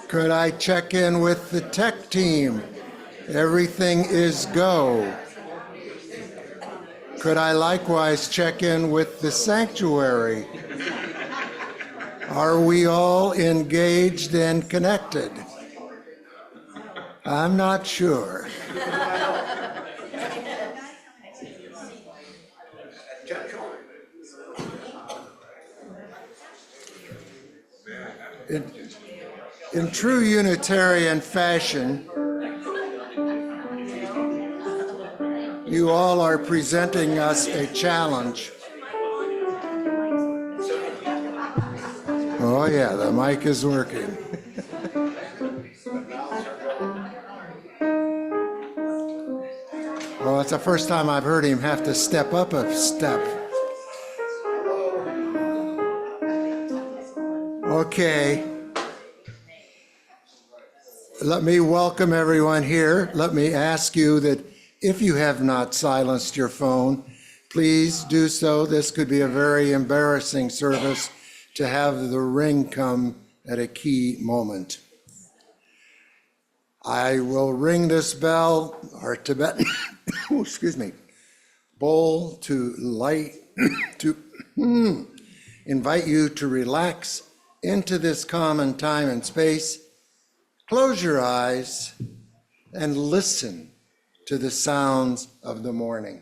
Could I check in with the tech team? Everything is go. Could I likewise check in with the sanctuary? Are we all engaged and connected? I'm not sure. In true Unitarian fashion, you all are presenting us a challenge. Oh yeah, the mic is working. Well, it's the first time I've heard him have to step up a step. Okay. Let me welcome everyone here. Let me ask you that if you have not silenced your phone, please do so. This could be a very embarrassing service to have the ring come at a key moment. I will ring this bell, our Tibetan, excuse me, bowl to light, to invite you to relax into this common time and space. Close your eyes and listen to the sounds of the morning.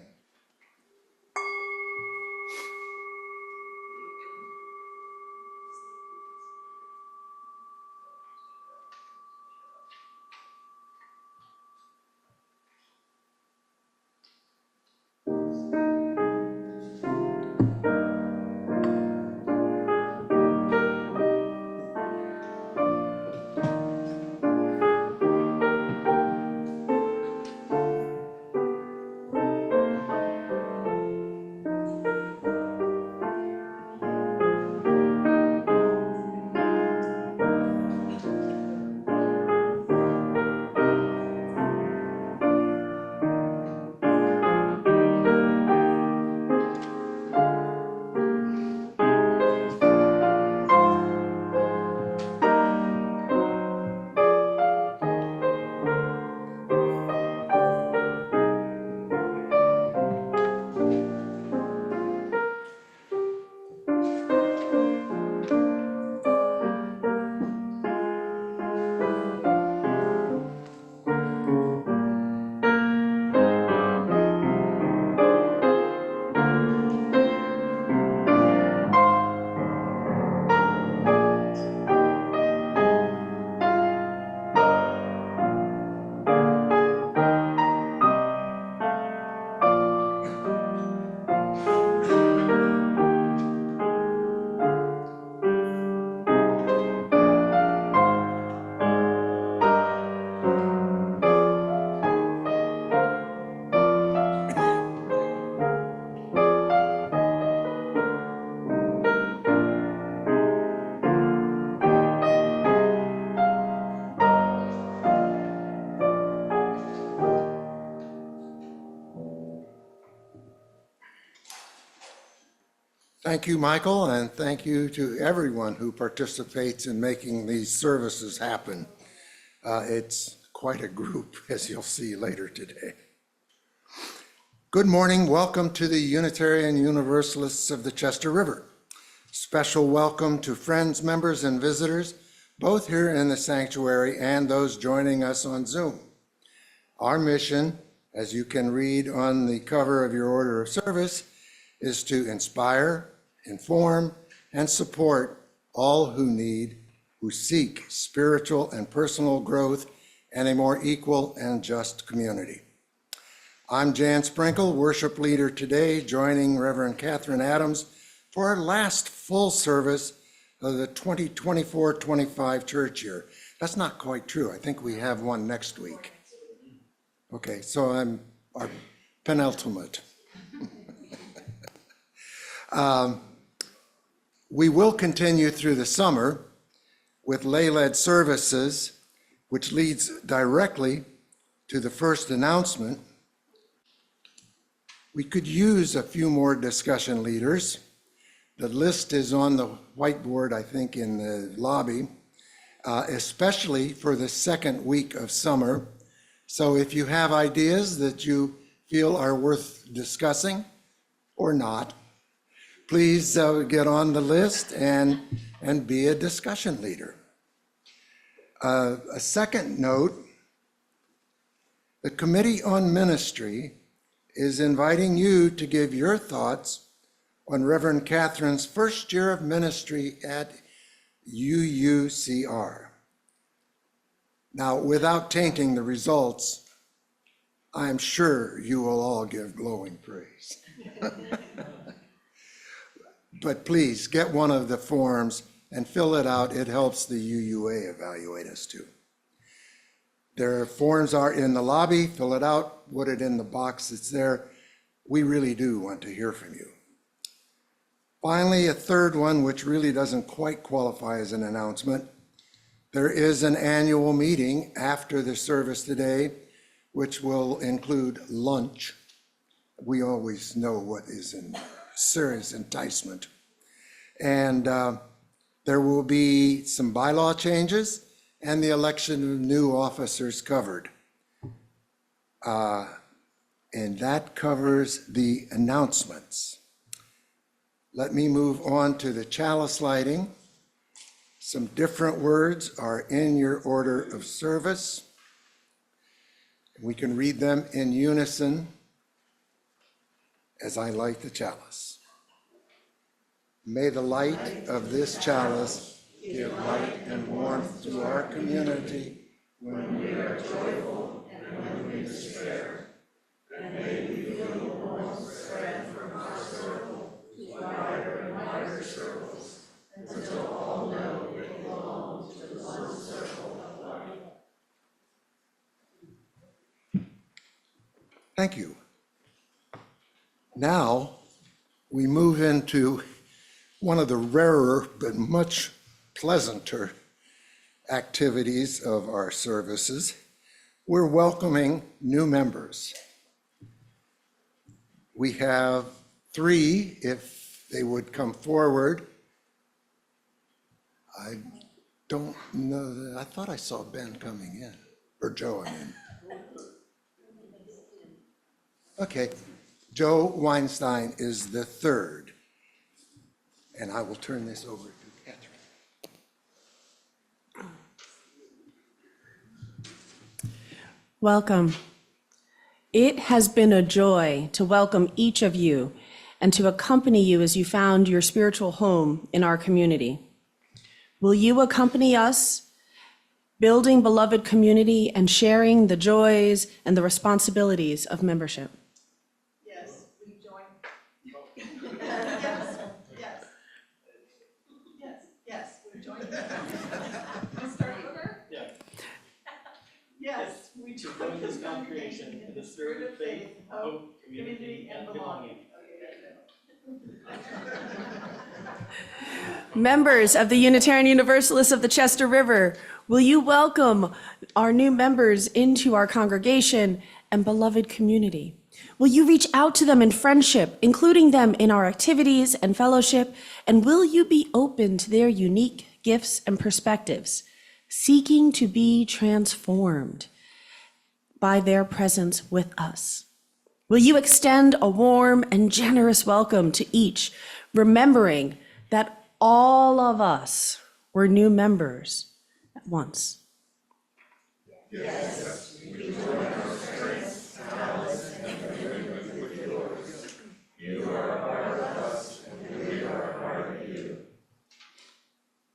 Thank you, Michael, and thank you to everyone who participates in making these services happen. It's quite a group, as you'll see later today. Good morning. Welcome to the Unitarian Universalists of the Chester River. Special welcome to friends, members, and visitors, both here in the sanctuary and those joining us on Zoom. Our mission, as you can read on the cover of your order of service, is to inspire, inform, and support all who seek spiritual and personal growth and a more equal and just community. I'm Jan Sprinkle, worship leader today, joining Reverend Catherine Adams for our last full service of the 2024-25 church year. That's not quite true. I think we have one next week. Okay, so I'm our penultimate. We will continue through the summer with lay-led services, which leads directly to the first announcement. We could use a few more discussion leaders. The list is on the whiteboard, I think, in the lobby. especially for the second week of summer. So if you have ideas that you feel are worth discussing or not, please get on the list and be a discussion leader. A second note, the Committee on Ministry is inviting you to give your thoughts on Reverend Catherine's first year of ministry at UUCR. Now, without tainting the results, I'm sure you will all give glowing praise. But please get one of the forms and fill it out. It helps the UUA evaluate us too. Their forms are in the lobby. Fill it out, put it in the box that's there. We really do want to hear from you. Finally, a third one, which really doesn't quite qualify as an announcement. There is an annual meeting after the service today, which will include lunch. We always know what is in serious enticement. And there will be some bylaw changes and the election of new officers covered. And that covers the announcements. Let me move on to the chalice lighting. Some different words are in your order of service. We can read them in unison as I light the chalice. May the light of this chalice give light and warmth to our community when we are joyful and when we despair. And may we feel the warmth spread from our circle to wider and wider circles until all know we belong to the one circle of life. Thank you. Now we move into one of the rarer but much pleasanter activities of our services. We're welcoming new members. We have 3, if they would come forward. I don't know, I thought I saw Ben coming in, or Joe, I mean. Okay, Joe Weinstein is the 3rd. And I will turn this over to Catherine. Welcome. It has been a joy to welcome each of you and to accompany you as you found your spiritual home in our community. Will you accompany us, building beloved community and sharing the joys and the responsibilities of membership? Yes, we join. Yes, yes. Yes, we join. Let's start over? Yeah. Yes, we To join this congregation in the spirit of faith, hope, community, and belonging. Members of the Unitarian Universalists of the Chester River, will you welcome our new members into our congregation and beloved community? Will you reach out to them in friendship, including them in our activities and fellowship? And will you be open to their unique gifts and perspectives, seeking to be transformed by their presence with us? Will you extend a warm and generous welcome to each, remembering that all of us were new members at once? Yes, we join our strengths, talents, and commitment with yours. You are a part of us, and we are a part of you.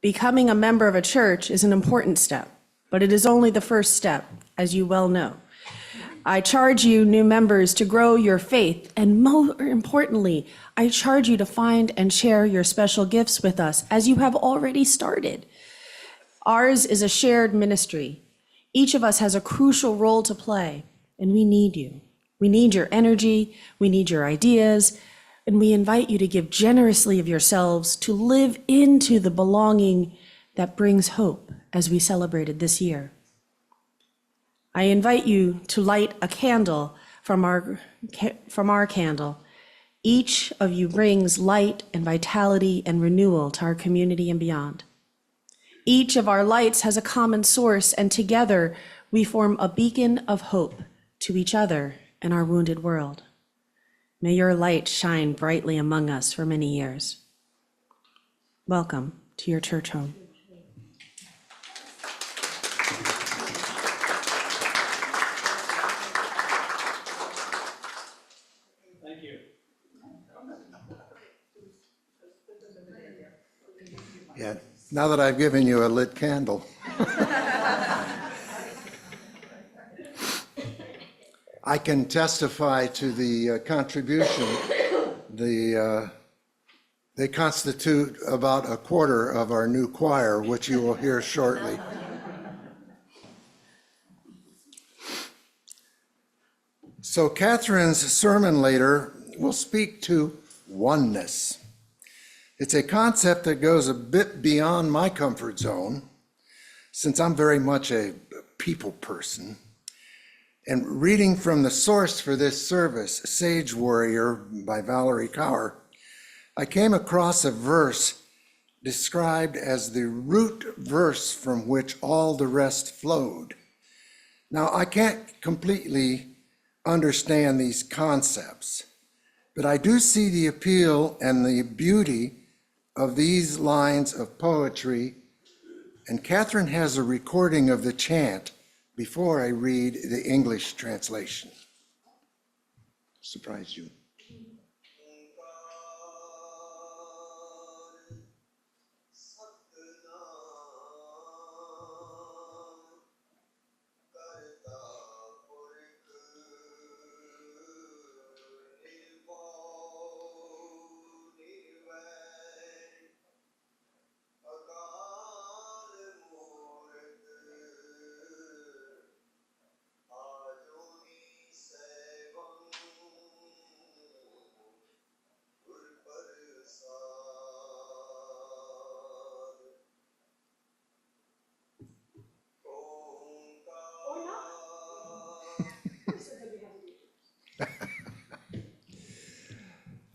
Becoming a member of a church is an important step, but it is only the first step, as you well know. I charge you, new members, to grow your faith, and more importantly, I charge you to find and share your special gifts with us, as you have already started. Ours is a shared ministry. Each of us has a crucial role to play, and we need you. We need your energy, we need your ideas, and we invite you to give generously of yourselves to live into the belonging that brings hope, as we celebrated this year. I invite you to light a candle from our candle. Each of you brings light and vitality and renewal to our community and beyond. Each of our lights has a common source, and together we form a beacon of hope to each other and our wounded world. May your light shine brightly among us for many years. Welcome to your church home. Thank you. Yeah, now that I've given you a lit candle. I can testify to the contribution. They constitute about a quarter of our new choir, which you will hear shortly. So Catherine's sermon later will speak to oneness. It's a concept that goes a bit beyond my comfort zone, since I'm very much a people person. And reading from the source for this service, Sage Warrior by Valerie Kaur, I came across a verse described as the root verse from which all the rest flowed. Now, I can't completely understand these concepts, but I do see the appeal and the beauty of these lines of poetry, and Catherine has a recording of the chant before I read the English translation. Surprise you.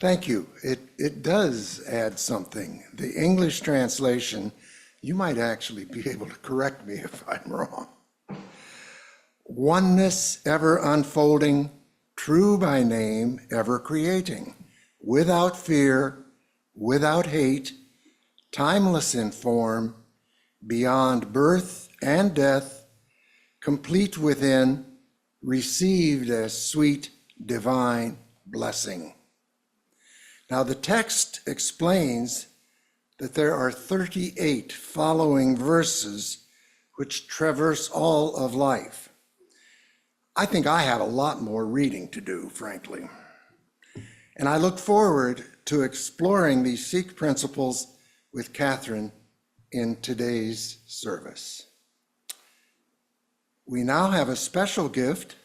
Thank you. It does add something. The English translation, you might actually be able to correct me if I'm wrong. Oneness ever unfolding, true by name, ever creating, without fear, without hate, timeless in form, beyond birth and death, complete within, received as sweet divine blessing. Now, the text explains that there are 38 following verses which traverse all of life. I think I have a lot more reading to do, frankly. And I look forward to exploring these Sikh principles with Catherine in today's service. We now have a special gift.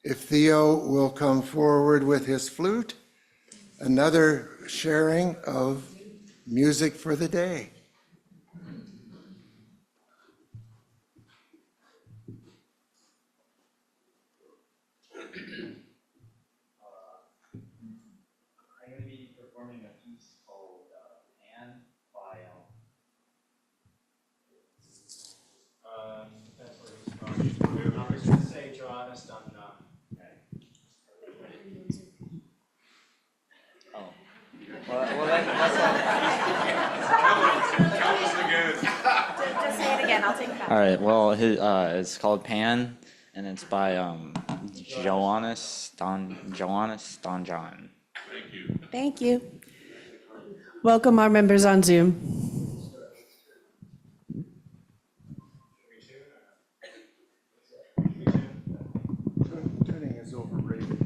If Theo will come forward with his flute, another sharing of music for the day. I'm going to be performing a piece called Pan by that's where he's from. I was going to say Johannes Dunn. Oh. Well that's Just say it again, I'll take it back. all right. Well, it's called Pan, and it's by Johannes Don John. Thank you. Welcome our members on Zoom. Tuning is overrated.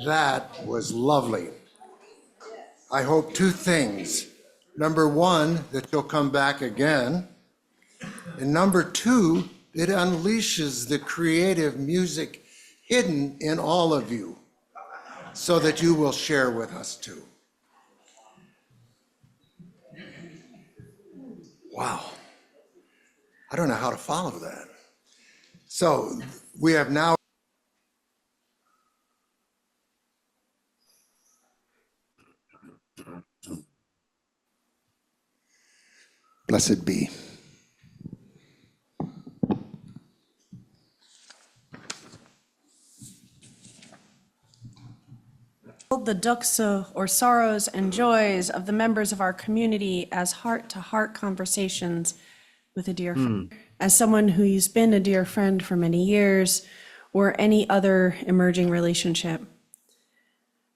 That was lovely. I hope two things. Number one, that you'll come back again. And number two, it unleashes the creative music hidden in all of you so that you will share with us too. Wow. I don't know how to follow that. So we have now. Blessed be. The duksa or sorrows and joys of the members of our community as heart-to-heart conversations with a dear friend. As someone who's been a dear friend for many years, or any other emerging relationship.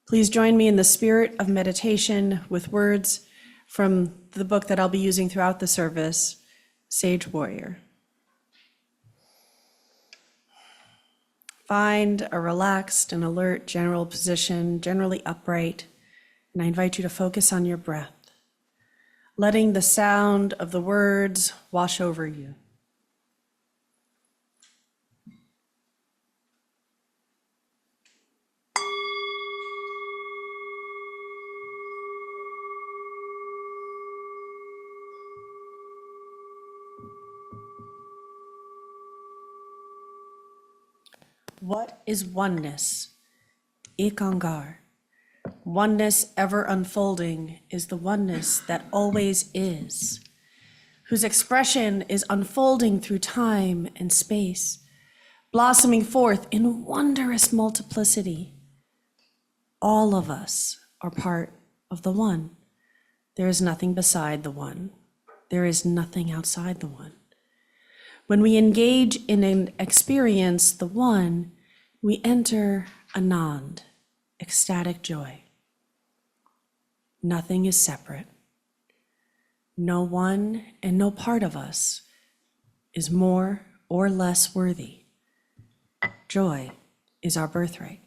Please join me in the spirit of meditation with words from the book that I'll be using throughout the service, Sage Warrior. Find a relaxed and alert general position, generally upright, and I invite you to focus on your breath, letting the sound of the words wash over you. What is oneness? Ikangar. Oneness ever unfolding is the oneness that always is, whose expression is unfolding through time and space, blossoming forth in wondrous multiplicity. All of us are part of the one. There is nothing beside the one. There is nothing outside the one. When we engage in and experience the one, we enter Anand, ecstatic joy. Nothing is separate. No one and no part of us is more or less worthy. Joy is our birthright.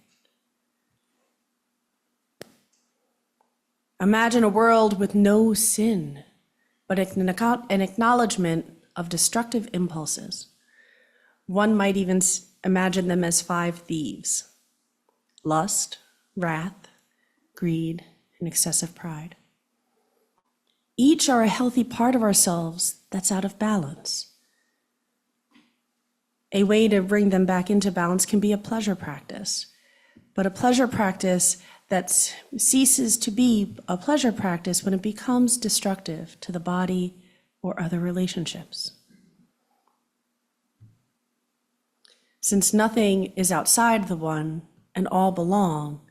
Imagine a world with no sin, but an acknowledgement of destructive impulses. One might even imagine them as 5 thieves: lust, wrath, greed, and excessive pride. Each are a healthy part of ourselves that's out of balance. A way to bring them back into balance can be a pleasure practice, but a pleasure practice that ceases to be a pleasure practice when it becomes destructive to the body or other relationships. Since nothing is outside the one and all belong,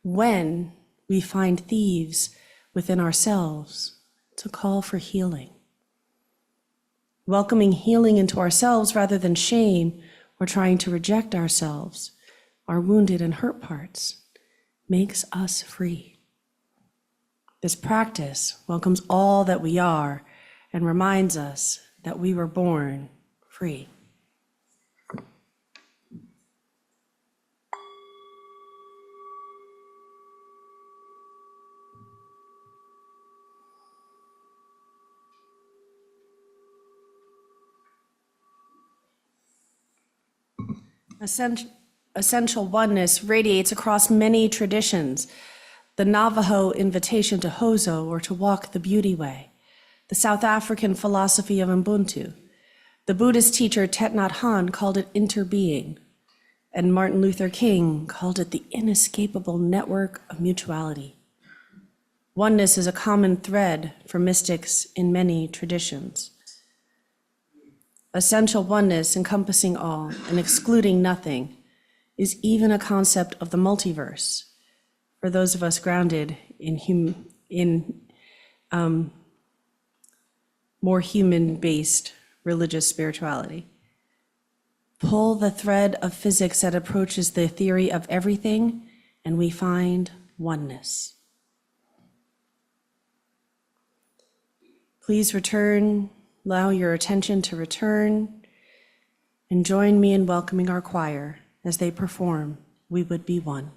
when we find thieves within ourselves, it's a call for healing. Welcoming healing into ourselves rather than shame or trying to reject ourselves, our wounded and hurt parts, makes us free. This practice welcomes all that we are and reminds us that we were born free. Essential oneness radiates across many traditions. The Navajo invitation to Hozo, or to walk the beauty way. The South African philosophy of Ubuntu. The Buddhist teacher Thich Nhat Hanh called it interbeing, and Martin Luther King called it the inescapable network of mutuality. Oneness is a common thread for mystics in many traditions. Essential oneness encompassing all and excluding nothing is even a concept of the multiverse for those of us grounded in more human-based religious spirituality. Pull the thread of physics that approaches the theory of everything, and we find oneness. Please return. Allow your attention to return and join me in welcoming our choir as they perform We Would Be One.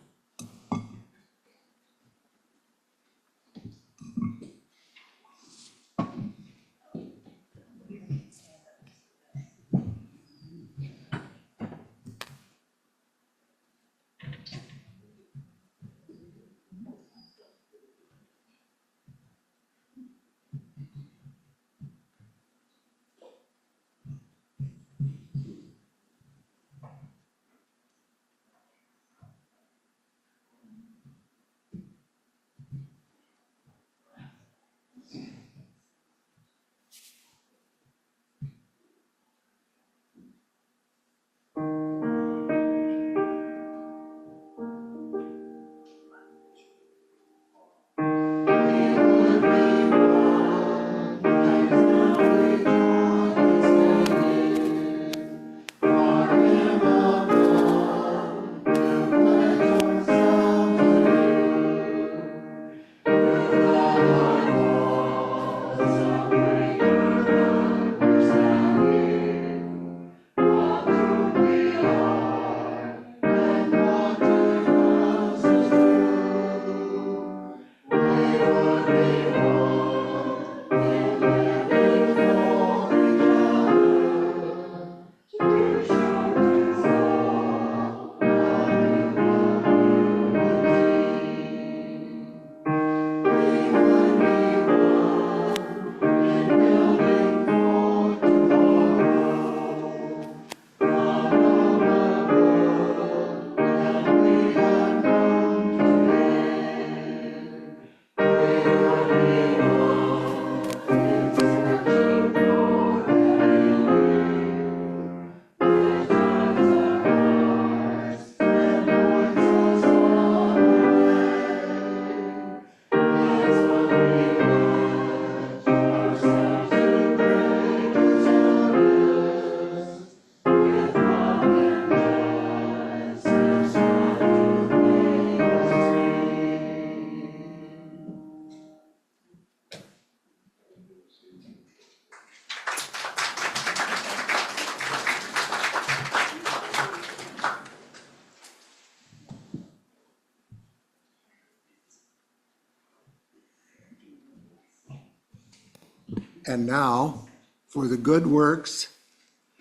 And now, for the good works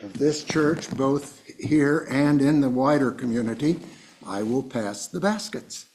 of this church, both here and in the wider community, I will pass the baskets.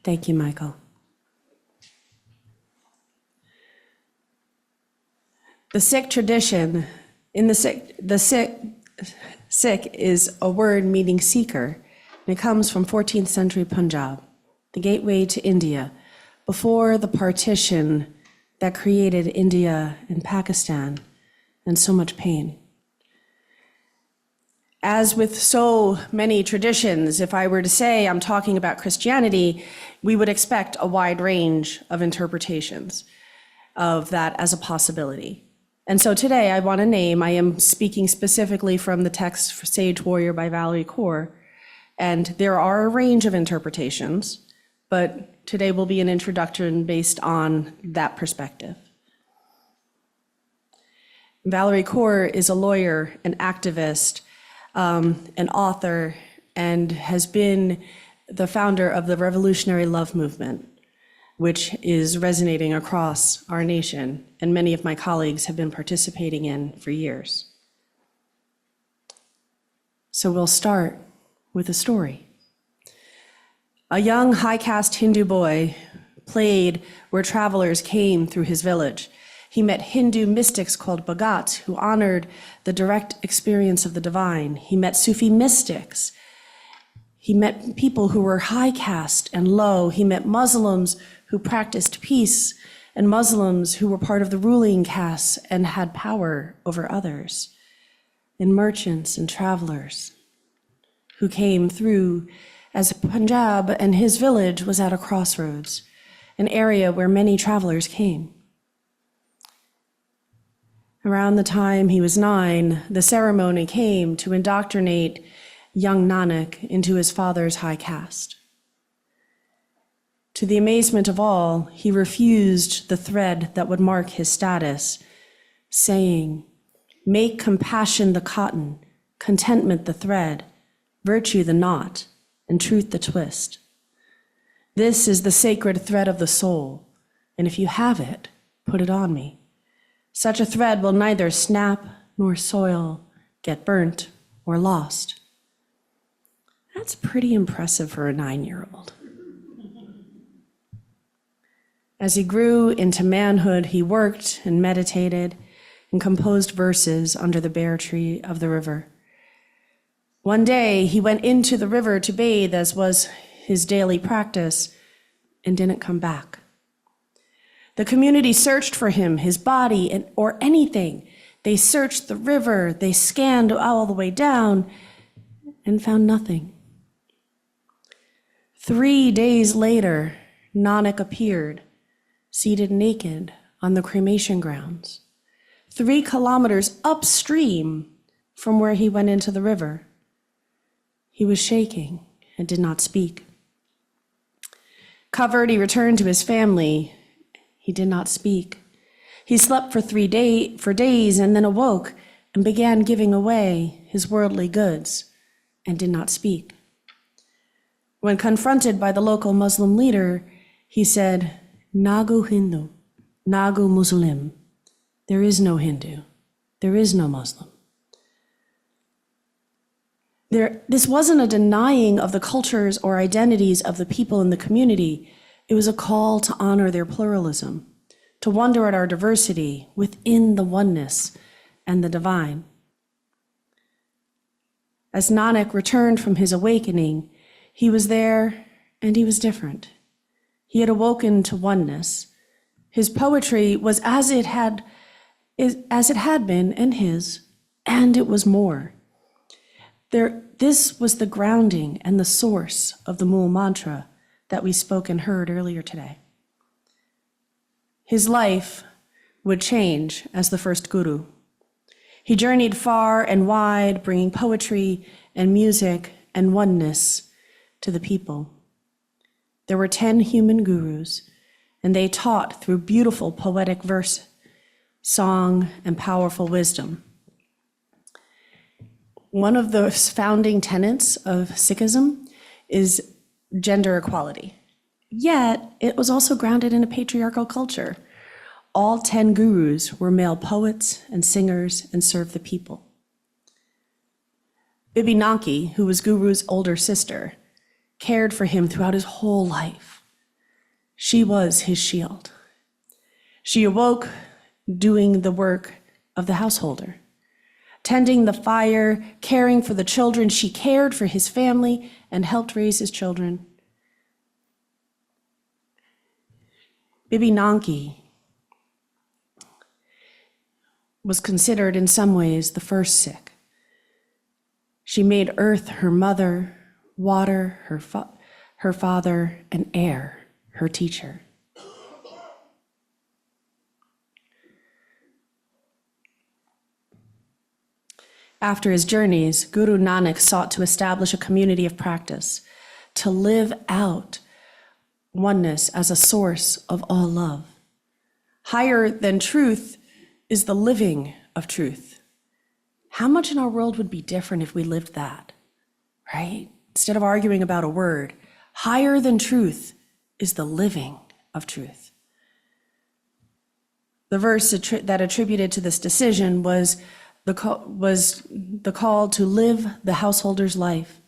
Thank you, Michael. The Sikh tradition, in the Sikh is a word meaning seeker, and it comes from 14th century Punjab, the gateway to India, before the partition that created India and Pakistan and so much pain. As with so many traditions, if I were to say I'm talking about Christianity, we would expect a wide range of interpretations of that as a possibility. And so today I am speaking specifically from the text for Sage Warrior by Valerie Kaur, and there are a range of interpretations, but today will be an introduction based on that perspective. Valerie Kaur is a lawyer, an activist, an author, and has been the founder of the Revolutionary Love Movement, which is resonating across our nation, and many of my colleagues have been participating in for years. So we'll start with a story. A young high-caste Hindu boy played where travelers came through his village. He met Hindu mystics called Bhagats who honored the direct experience of the divine. He met Sufi mystics. He met people who were high caste and low. He met Muslims who practiced peace and Muslims who were part of the ruling caste and had power over others, and merchants and travelers who came through as Punjab and his village was at a crossroads, an area where many travelers came. Around the time he was 9, the ceremony came to indoctrinate young Nanak into his father's high caste. To the amazement of all, he refused the thread that would mark his status, saying, "Make compassion the cotton, contentment the thread, virtue the knot, and truth the twist. This is the sacred thread of the soul, and if you have it, put it on me. Such a thread will neither snap nor soil, get burnt or lost." That's pretty impressive for a 9-year-old. As he grew into manhood, he worked and meditated and composed verses under the bare tree of the river. One day, he went into the river to bathe, as was his daily practice, and didn't come back. The community searched for him, his body, or anything. They searched the river, they scanned all the way down, and found nothing. 3 days later, Nanak appeared, seated naked on the cremation grounds, 3 kilometers upstream from where he went into the river. He was shaking and did not speak. Covered, he returned to his family. He did not speak. He slept for days and then awoke and began giving away his worldly goods and did not speak. When confronted by the local Muslim leader, he said, "Nagu Hindu, Nagu Muslim." There is no Hindu. There is no Muslim. This wasn't a denying of the cultures or identities of the people in the community. It was a call to honor their pluralism, to wonder at our diversity within the oneness and the divine. As Nanak returned from his awakening, he was there and he was different. He had awoken to oneness. His poetry was as it had been and it was more. This was the grounding and the source of the Mool mantra that we spoke and heard earlier today. His life would change as the first guru. He journeyed far and wide, bringing poetry and music and oneness to the people. There were 10 human gurus, and they taught through beautiful poetic verse, song, and powerful wisdom. One of the founding tenets of Sikhism is gender equality. Yet, it was also grounded in a patriarchal culture. All 10 gurus were male poets and singers and served the people. Bibi Nanki, who was Guru's older sister, cared for him throughout his whole life. She was his shield. She awoke doing the work of the householder, tending the fire, caring for the children. She cared for his family and helped raise his children. Bibi Nanki was considered in some ways the first Sikh. She made earth her mother, water her father, and air her teacher. After his journeys, Guru Nanak sought to establish a community of practice, to live out oneness as a source of all love. Higher than truth is the living of truth. How much in our world would be different if we lived that, right? Instead of arguing about a word, higher than truth is the living of truth. The verse that attributed to this decision was the call to live the householder's life.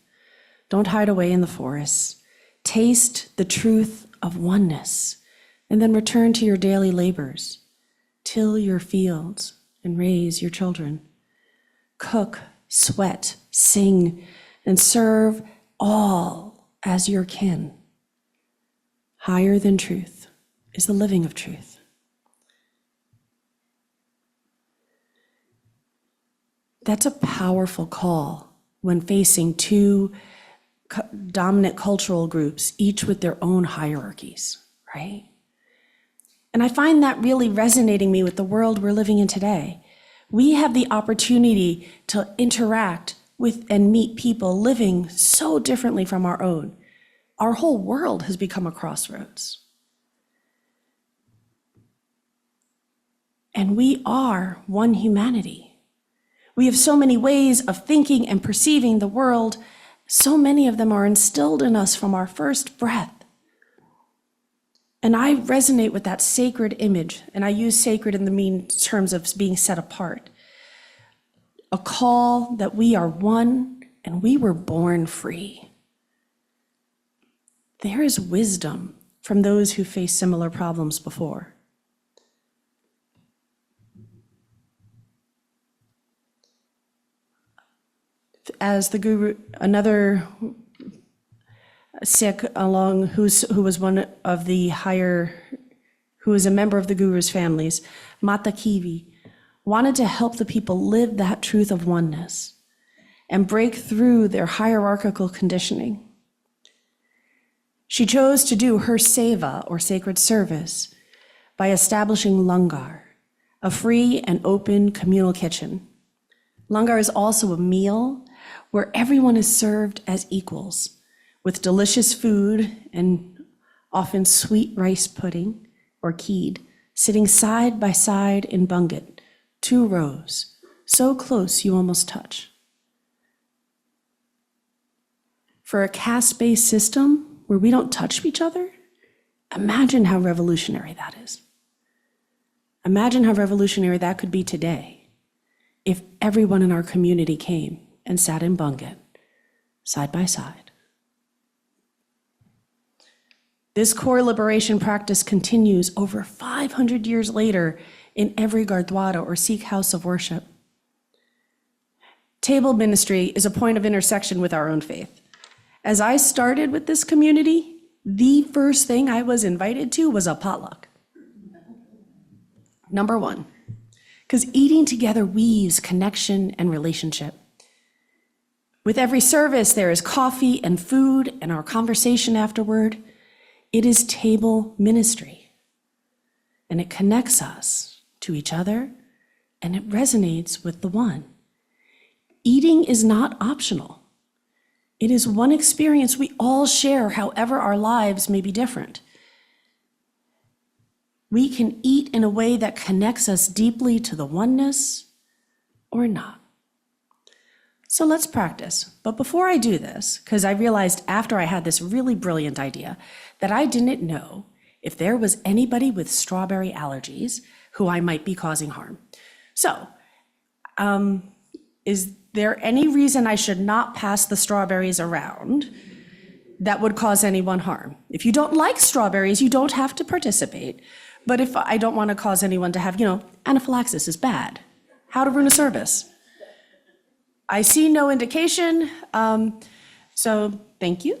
Don't hide away in the forests. Taste the truth of oneness, and then return to your daily labors. Till your fields and raise your children. Cook, sweat, sing, and serve all as your kin. Higher than truth is the living of truth. That's a powerful call when facing two dominant cultural groups, each with their own hierarchies, right? And I find that really resonating me with the world we're living in today. We have the opportunity to interact with and meet people living so differently from our own. Our whole world has become a crossroads. And we are one humanity. We have so many ways of thinking and perceiving the world. So many of them are instilled in us from our first breath. And I resonate with that sacred image, and I use sacred in the mean terms of being set apart. A call that we are one and we were born free. There is wisdom from those who faced similar problems before. As the guru, another Sikh who was one of the higher, who was a member of the guru's families, Mata Kivi, wanted to help the people live that truth of oneness and break through their hierarchical conditioning. She chose to do her seva, or sacred service, by establishing langar, a free and open communal kitchen. Langar is also a meal where everyone is served as equals, with delicious food and often sweet rice pudding or kheed sitting side by side in Bungit, 2 rows, so close you almost touch. For a caste-based system where we don't touch each other, imagine how revolutionary that is. Imagine how revolutionary that could be today if everyone in our community came and sat in Bungit, side by side. This core liberation practice continues over 500 years later in every Gurdwara or Sikh house of worship. Table ministry is a point of intersection with our own faith. As I started with this community, the first thing I was invited to was a potluck. Number 1, because eating together weaves connection and relationship. With every service, there is coffee and food and our conversation afterward. It is table ministry, and it connects us to each other, and it resonates with the one. Eating is not optional. It is one experience we all share, however our lives may be different. We can eat in a way that connects us deeply to the oneness or not. So let's practice. But before I do this, because I realized after I had this really brilliant idea that I didn't know if there was anybody with strawberry allergies who I might be causing harm. So, is there any reason I should not pass the strawberries around that would cause anyone harm? If you don't like strawberries, you don't have to participate. But if I don't want to cause anyone to have, anaphylaxis is bad. How to ruin a service. I see no indication, so thank you.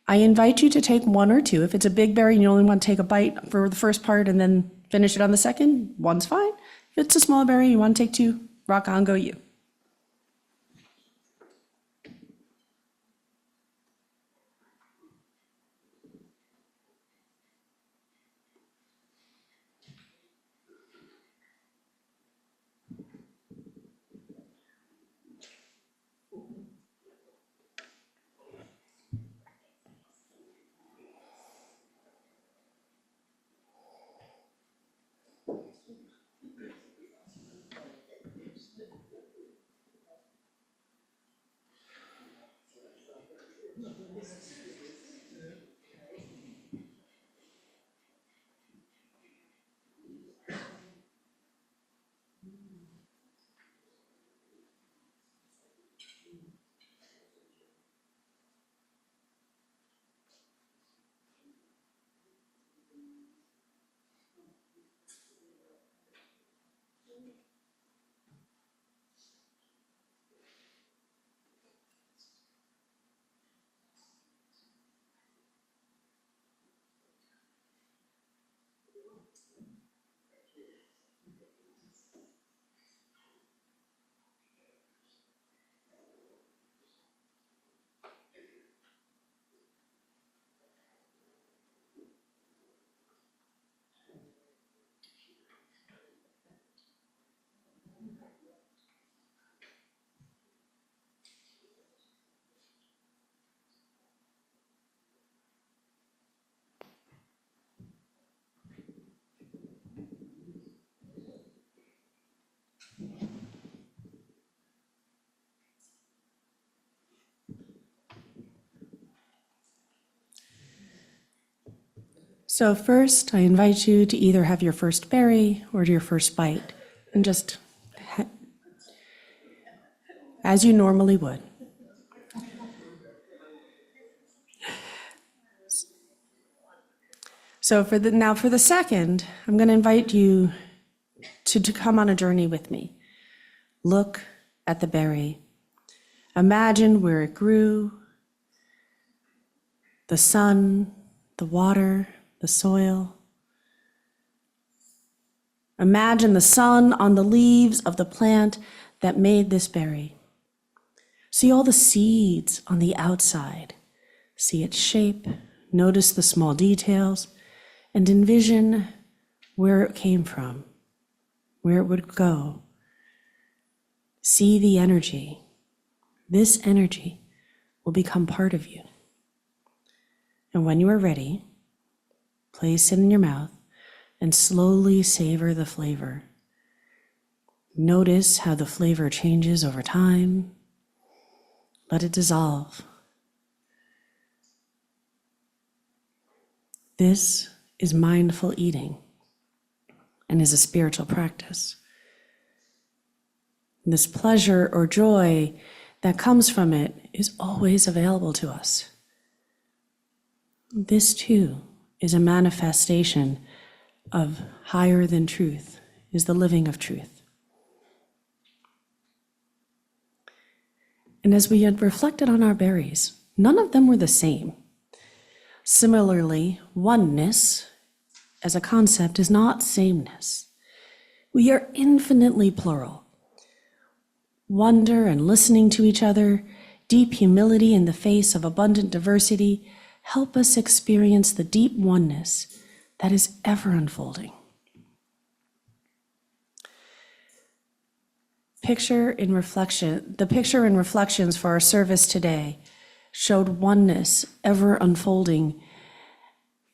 I invite you to take 1 or 2. If it's a big berry and you only want to take a bite for the first part and then finish it on the second, 1's fine. If it's a small berry, you want to take 2, rock on, go you. So first, I invite you to either have your first berry or your first bite, and just as you normally would. So for the second, I'm going to invite you to come on a journey with me. Look at the berry. Imagine where it grew, the sun, the water, the soil. Imagine the sun on the leaves of the plant that made this berry. See all the seeds on the outside. See its shape, notice the small details, and envision where it came from, where it would go. See the energy. This energy will become part of you. And when you are ready, Place it in your mouth and slowly savor the flavor. Notice how the flavor changes over time. Let it dissolve. This is mindful eating and is a spiritual practice. This pleasure or joy that comes from it is always available to us. This too is a manifestation of higher than truth, is the living of truth. And as we had reflected on our berries, none of them were the same. Similarly, oneness as a concept is not sameness. We are infinitely plural. Wonder and listening to each other, deep humility in the face of abundant diversity, help us experience the deep oneness that is ever unfolding. The picture in reflections for our service today showed oneness ever unfolding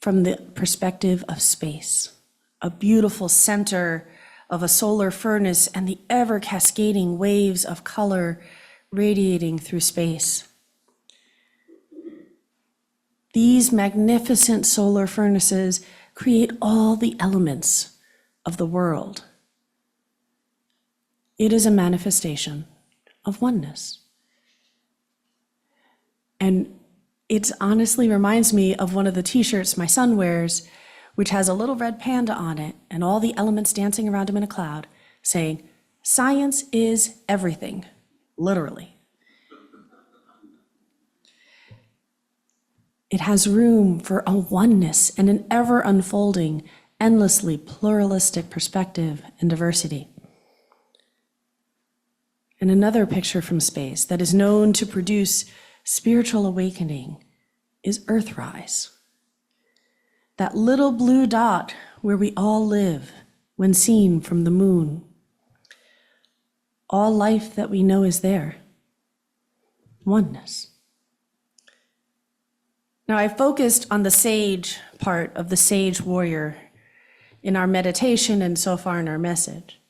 from the perspective of space, a beautiful center of a solar furnace and the ever cascading waves of color radiating through space. These magnificent solar furnaces create all the elements of the world. It is a manifestation of oneness. And it honestly reminds me of one of the t-shirts my son wears, which has a little red panda on it and all the elements dancing around him in a cloud, saying, "Science is everything," literally. It has room for a oneness and an ever unfolding, endlessly pluralistic perspective and diversity. And another picture from space that is known to produce spiritual awakening is Earthrise. That little blue dot where we all live when seen from the moon. All life that we know is there. Oneness. Now, I focused on the sage part of the sage warrior in our meditation and so far in our message.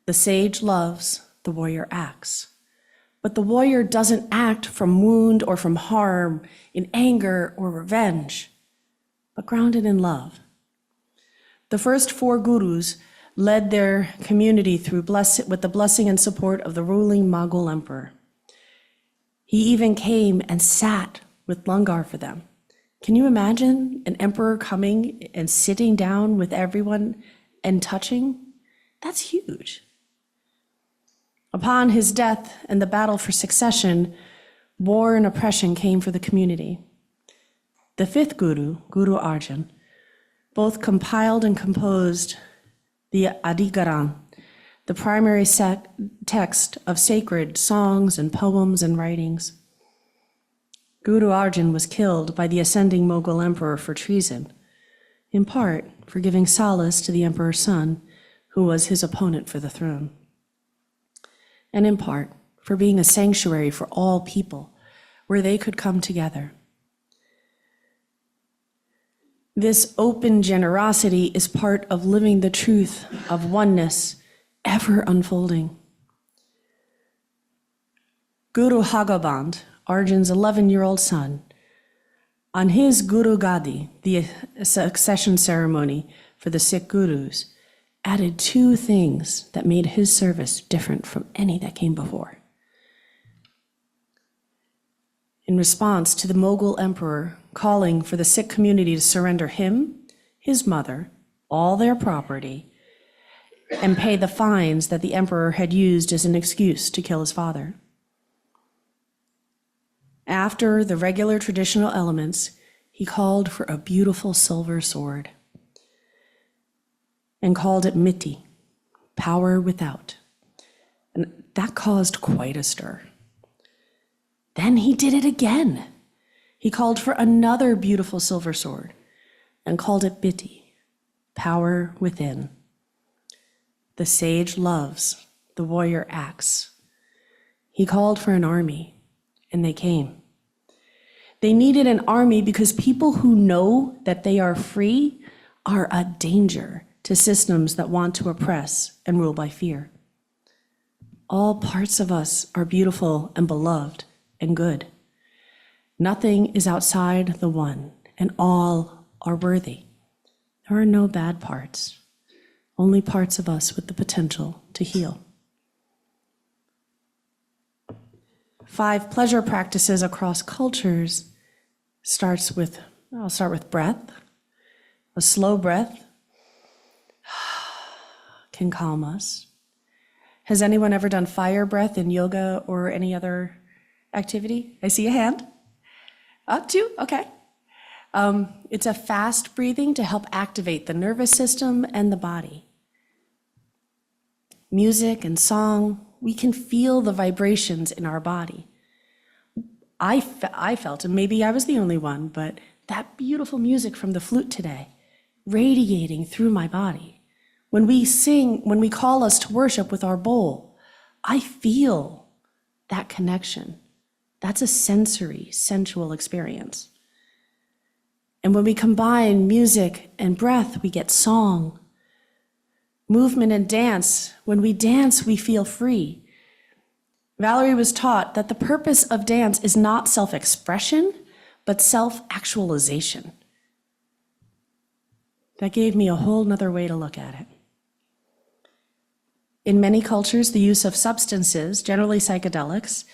The sage loves, the warrior acts. But the warrior doesn't act from wound or from harm, in anger or revenge, but grounded in love. The first 4 gurus led their community through with the blessing and support of the ruling Mughal emperor. He even came and sat with langar for them. Can you imagine an emperor coming and sitting down with everyone and touching? That's huge. Upon his death and the battle for succession, war and oppression came for the community. The 5th guru, Guru Arjan, both compiled and composed the Adigaram, the primary text of sacred songs and poems and writings. Guru Arjan was killed by the ascending Mughal emperor for treason, in part for giving solace to the emperor's son, who was his opponent for the throne, and in part for being a sanctuary for all people where they could come together. This open generosity is part of living the truth of oneness ever unfolding. Guru Hagaband, Arjan's 11-year-old son, on his Guru Gadi, the succession ceremony for the Sikh gurus, added 2 things that made his service different from any that came before. In response to the Mughal emperor calling for the Sikh community to surrender him, his mother, all their property, and pay the fines that the emperor had used as an excuse to kill his father. After the regular traditional elements, he called for a beautiful silver sword and called it Miti, power without. And that caused quite a stir. Then he did it again. He called for another beautiful silver sword and called it Biti, power within. The sage loves, the warrior acts. He called for an army, and they came. They needed an army because people who know that they are free are a danger to systems that want to oppress and rule by fear. All parts of us are beautiful and beloved and good. Nothing is outside the one, and all are worthy. There are no bad parts, only parts of us with the potential to heal. 5 pleasure practices across cultures I'll start with breath. A slow breath can calm us. Has anyone ever done fire breath in yoga or any other activity? I see a hand. Up 2, okay. It's a fast breathing to help activate the nervous system and the body. Music and song, we can feel the vibrations in our body. I felt, and maybe I was the only one, but that beautiful music from the flute today, radiating through my body. When we sing, when we call us to worship with our bowl, I feel that connection. That's a sensory, sensual experience. And when we combine music and breath, we get song, movement and dance. When we dance, we feel free. Valerie was taught that the purpose of dance is not self-expression, but self-actualization. That gave me a whole nother way to look at it. In many cultures, the use of substances, generally psychedelics,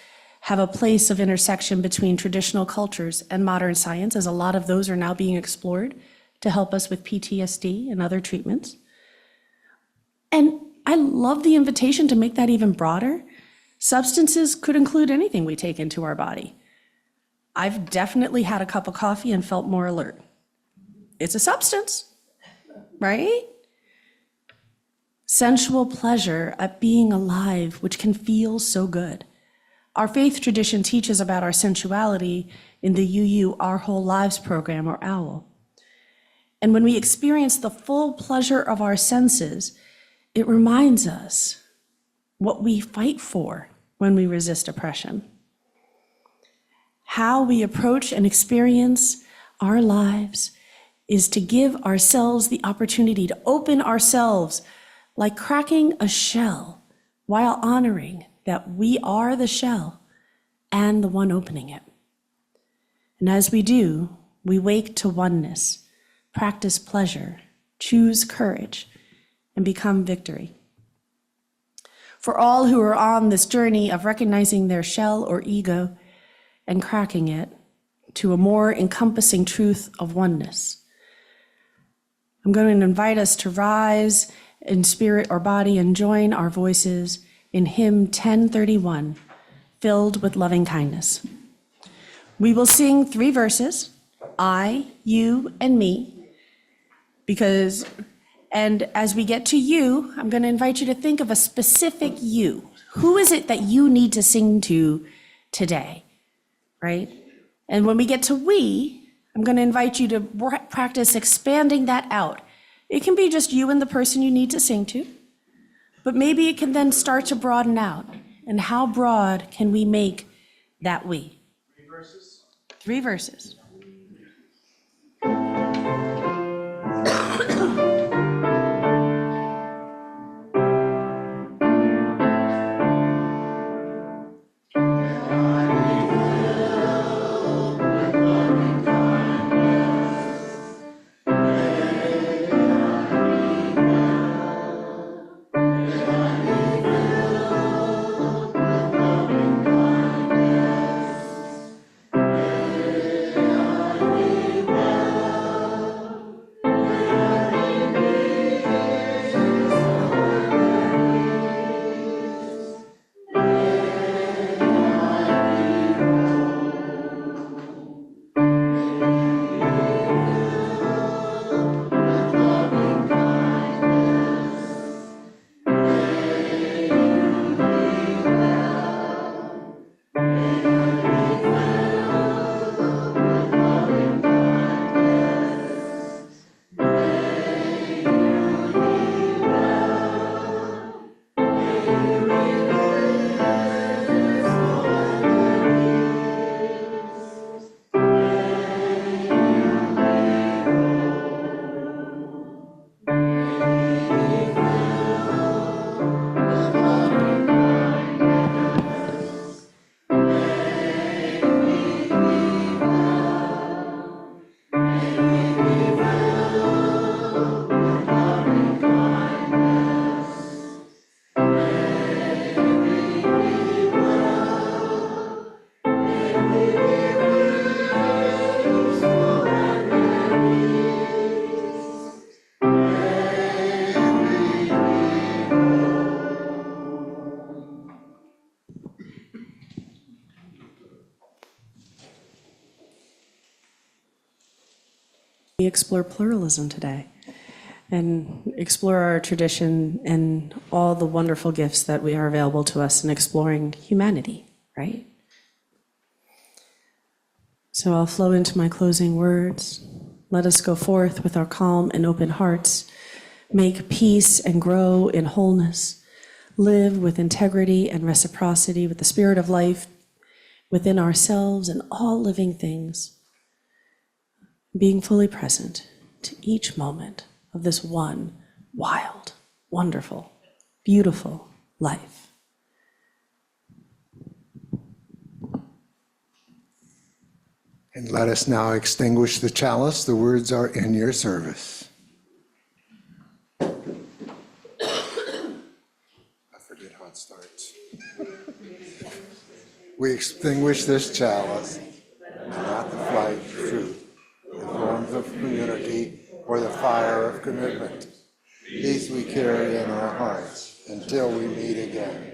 have a place of intersection between traditional cultures and modern science, as a lot of those are now being explored to help us with PTSD and other treatments. And I love the invitation to make that even broader. Substances could include anything we take into our body. I've definitely had a cup of coffee and felt more alert. It's a substance, right? Sensual pleasure at being alive, which can feel so good. Our faith tradition teaches about our sensuality in the UU Our Whole Lives program, or OWL. And when we experience the full pleasure of our senses, it reminds us what we fight for when we resist oppression. How we approach and experience our lives is to give ourselves the opportunity to open ourselves like cracking a shell while honoring that we are the shell and the one opening it. And as we do, we wake to oneness, practice pleasure, choose courage, and become victory. For all who are on this journey of recognizing their shell or ego and cracking it to a more encompassing truth of oneness, I'm going to invite us to rise in spirit or body and join our voices in hymn 1031, Filled with Loving Kindness. We will sing 3 verses, I, you, and me, and as we get to you, I'm going to invite you to think of a specific you. Who is it that you need to sing to today, right? And when we get to we, I'm going to invite you to practice expanding that out. It can be just you and the person you need to sing to, but maybe it can then start to broaden out. And how broad can we make that we? 3 verses. 3 verses. We explore pluralism today and explore our tradition and all the wonderful gifts that we are available to us in exploring humanity, right? So I'll flow into my closing words. Let us go forth with our calm and open hearts, make peace and grow in wholeness, live with integrity and reciprocity, with the spirit of life within ourselves and all living things, being fully present to each moment of this one wild, wonderful, beautiful life. And let us now extinguish the chalice. The words are in your service. I forget how it starts. We extinguish this chalice, and not the flight of truth, the forms of community, or the fire of commitment. These we carry in our hearts until we meet again.